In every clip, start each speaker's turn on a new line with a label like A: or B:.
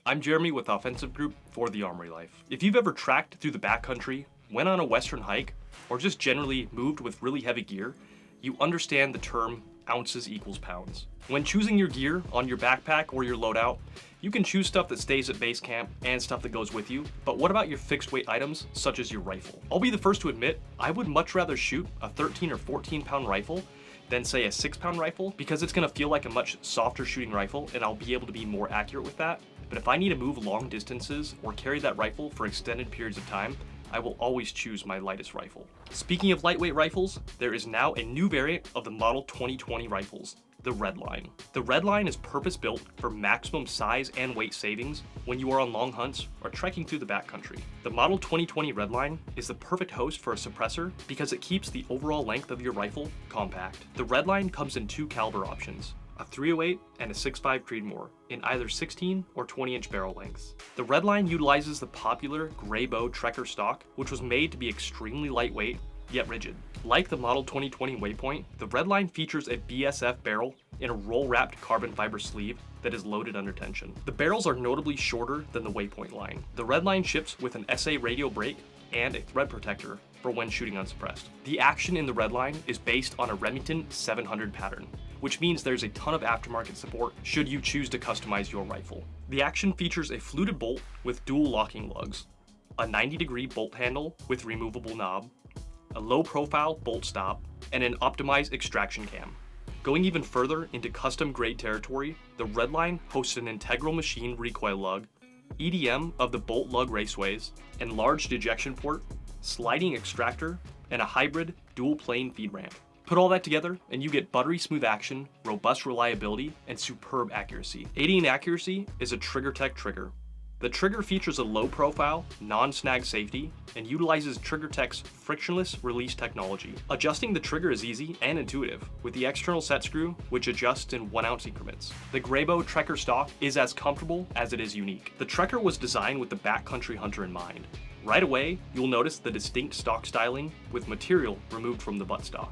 A: I'm Jeremy with Offensive Group for the Armory Life. If you've ever tracked through the backcountry, went on a western hike, or just generally moved with really heavy gear, you understand the term ounces equals pounds. When choosing your gear on your backpack or your loadout, you can choose stuff that stays at base camp and stuff that goes with you, but what about your fixed weight items such as your rifle? I'll be the first to admit, I would much rather shoot a 13 or 14 pound rifle than say a 6-pound rifle, because it's going to feel like a much softer shooting rifle and I'll be able to be more accurate with that. But if I need to move long distances or carry that rifle for extended periods of time, I will always choose my lightest rifle. Speaking of lightweight rifles, there is now a new variant of the Model 2020 rifles, the Redline. The Redline is purpose-built for maximum size and weight savings when you are on long hunts or trekking through the backcountry. The Model 2020 Redline is the perfect host for a suppressor because it keeps the overall length of your rifle compact. The Redline comes in two caliber options, a 308 and a 6.5 Creedmoor in either 16 or 20-inch barrel lengths. The Redline utilizes the popular gray bow Trekker stock, which was made to be extremely lightweight yet rigid. Like the Model 2020 Waypoint, the Redline features a BSF barrel in a roll-wrapped carbon fiber sleeve that is loaded under tension. The barrels are notably shorter than the Waypoint line. The Redline ships with an SA radial brake and a thread protector for when shooting unsuppressed. The action in the Redline is based on a Remington 700 pattern, which means there's a ton of aftermarket support should you choose to customize your rifle. The action features a fluted bolt with dual locking lugs, a 90-degree bolt handle with removable knob, a low-profile bolt stop, and an optimized extraction cam. Going even further into custom-grade territory, the Redline hosts an integral machine recoil lug, EDM of the bolt lug raceways, enlarged ejection port, sliding extractor, and a hybrid dual-plane feed ramp. Put all that together, and you get buttery smooth action, robust reliability, and superb accuracy. Aiding in accuracy is a TriggerTech trigger. The trigger features a low-profile, non-snag safety, and utilizes TriggerTech's frictionless release technology. Adjusting the trigger is easy and intuitive, with the external set screw, which adjusts in 1-ounce increments. The Graybow Trekker stock is as comfortable as it is unique. The Trekker was designed with the backcountry hunter in mind. Right away, you'll notice the distinct stock styling with material removed from the buttstock.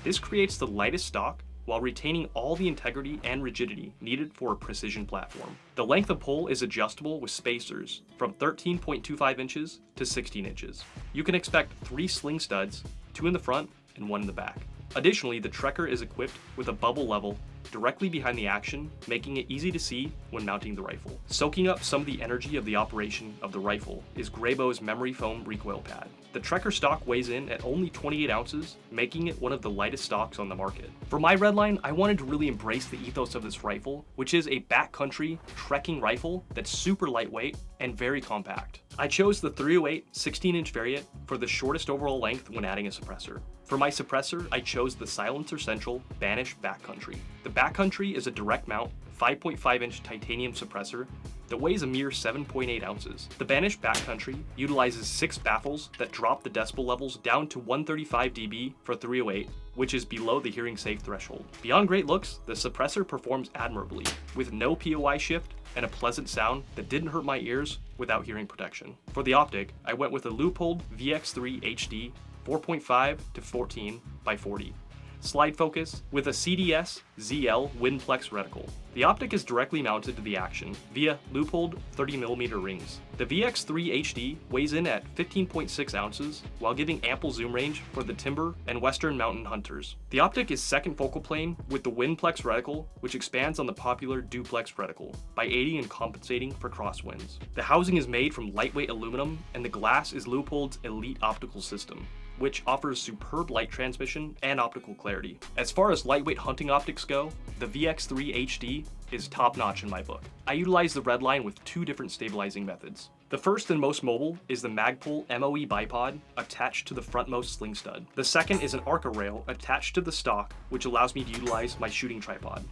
A: This creates the lightest stock while retaining all the integrity and rigidity needed for a precision platform. The length of pull is adjustable with spacers from 13.25 inches to 16 inches. You can expect 3 sling studs, 2 in the front and 1 in the back. Additionally, the Trekker is equipped with a bubble level directly behind the action, making it easy to see when mounting the rifle. Soaking up some of the energy of the operation of the rifle is Graybow's memory foam recoil pad. The Trekker stock weighs in at only 28 ounces, making it one of the lightest stocks on the market. For my Redline, I wanted to really embrace the ethos of this rifle, which is a backcountry trekking rifle that's super lightweight and very compact. I chose the 308 16-inch variant for the shortest overall length when adding a suppressor. For my suppressor, I chose the Silencer Central Banish Backcountry. The Backcountry is a direct mount, 5.5-inch titanium suppressor that weighs a mere 7.8 ounces. The Banish Backcountry utilizes 6 baffles that drop the decibel levels down to 135 dB for 308, which is below the hearing safe threshold. Beyond great looks, the suppressor performs admirably, with no POI shift and a pleasant sound that didn't hurt my ears without hearing protection. For the optic, I went with a Leupold VX3 HD 4.5 to 14 by 40. Slide focus with a CDS ZL Winplex reticle. The optic is directly mounted to the action via Leupold 30mm rings. The VX3 HD weighs in at 15.6 ounces while giving ample zoom range for the timber and western mountain hunters. The optic is second focal plane with the Winplex reticle, which expands on the popular duplex reticle by aiding and compensating for crosswinds. The housing is made from lightweight aluminum and the glass is Leupold's Elite optical system, which offers superb light transmission and optical clarity. As far as lightweight hunting optics go, the VX3 HD is top-notch in my book. I utilize the Redline with 2 different stabilizing methods. The first and most mobile is the Magpul MOE bipod attached to the frontmost sling stud. The second is an Arca rail attached to the stock, which allows me to utilize my shooting tripod.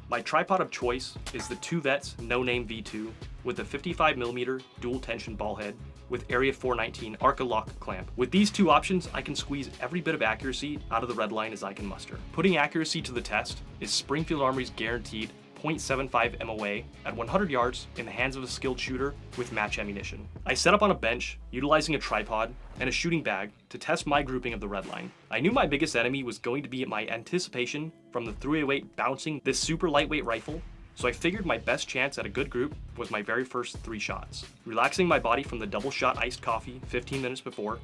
A: My tripod of choice is the 2Vets No Name V2 with a 55mm dual tension ball head with Area 419 Arca lock clamp. With these 2 options, I can squeeze every bit of accuracy out of the Redline as I can muster. Putting accuracy to the test is Springfield Armory's guaranteed .75 MOA at 100 yards in the hands of a skilled shooter with match ammunition. I set up on a bench, utilizing a tripod and a shooting bag to test my grouping of the Redline. I knew my biggest enemy was going to be my anticipation from the 308 bouncing this super lightweight rifle So I figured my best chance at a good group was my very first 3 shots. Relaxing my body from the double shot iced coffee 15 minutes before,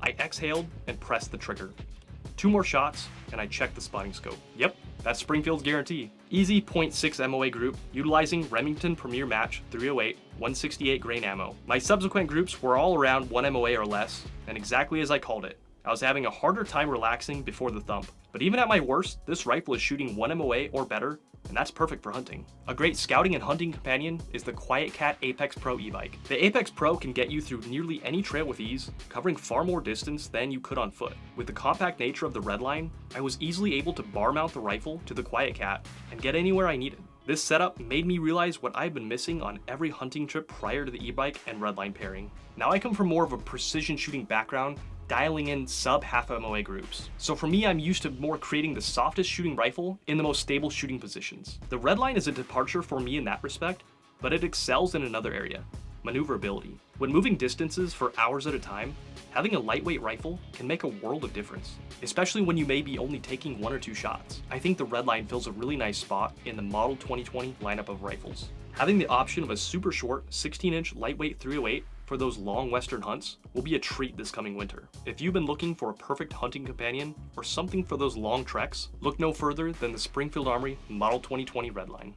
A: I exhaled and pressed the trigger. 2 more shots, and I checked the spotting scope. Yep, that's Springfield's guarantee. Easy 0.6 MOA group, utilizing Remington Premier Match 308 168 grain ammo. My subsequent groups were all around 1 MOA or less, and exactly as I called it. I was having a harder time relaxing before the thump. But even at my worst, this rifle is shooting 1 MOA or better, and that's perfect for hunting. A great scouting and hunting companion is the QuietKat Apex Pro e-bike. The Apex Pro can get you through nearly any trail with ease, covering far more distance than you could on foot. With the compact nature of the Redline, I was easily able to bar mount the rifle to the QuietKat and get anywhere I needed. This setup made me realize what I've been missing on every hunting trip prior to the e-bike and Redline pairing. Now I come from more of a precision shooting background, dialing in sub half MOA groups. So for me, I'm used to more creating the softest shooting rifle in the most stable shooting positions. The Redline is a departure for me in that respect, but it excels in another area, maneuverability. When moving distances for hours at a time, having a lightweight rifle can make a world of difference, especially when you may be only taking 1 or 2 shots. I think the Redline fills a really nice spot in the Model 2020 lineup of rifles. Having the option of a super short 16-inch lightweight 308 for those long western hunts will be a treat this coming winter. If you've been looking for a perfect hunting companion or something for those long treks, look no further than the Springfield Armory Model 2020 Redline.